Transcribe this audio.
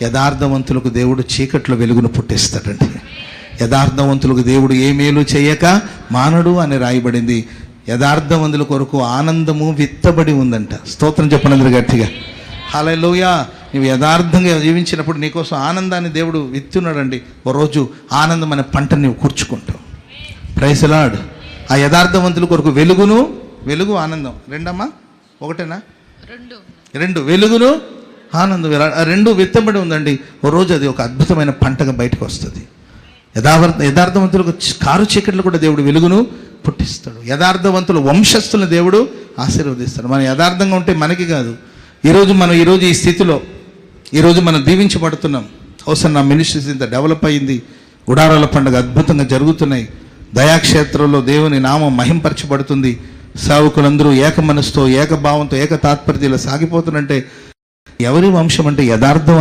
యథార్థవంతులకు దేవుడు చీకట్లో వెలుగును పుట్టిస్తాడండి. యథార్థవంతులకు దేవుడు ఏ మేలు చేయక మానడు అని రాయబడింది. యథార్థవంతుల కొరకు ఆనందము విత్తబడి ఉందంట. స్తోత్రం చెప్పనందరూ గట్టిగా హల్లెలూయా. నువ్వు యథార్థంగా జీవించినప్పుడు నీకోసం ఆనందాన్ని దేవుడు విత్తున్నాడండి. ఓ రోజు ఆనందం అనే పంటని నువ్వు కూర్చుకుంటావు. Praise the lord. ఆ యథార్థవంతుల కొరకు వెలుగు ఆనందం రెండమ్మా ఒకటేనా? రెండు వెలుగును ఆనందం రెండు విత్తబడి ఉందండి. ఓ రోజు అది ఒక అద్భుతమైన పంటగా బయటకు వస్తుంది. యథార్థవంతులకు కారు చీకట్లు కూడా దేవుడు వెలుగును పుట్టిస్తాడు. యథార్థవంతుల వంశస్థులను దేవుడు ఆశీర్వదిస్తాడు. మనం యథార్థంగా ఉంటే మనకి కాదు. ఈరోజు ఈ స్థితిలో ఈరోజు మనం దీవించబడుతున్నాం. హోసన్నా మినిస్ట్రీస్ ఇంత డెవలప్ అయింది. గుడారాల పండుగ అద్భుతంగా జరుగుతున్నాయి. దయాక్షేత్రంలో దేవుని నామం మహింపరచబడుతుంది. సేవకులందరూ ఏక మనసుతో, ఏక భావంతో, ఏక తాత్పర్యంలో సాగిపోతున్నంటే ఎవరి వంశం అంటే యథార్థవంతులు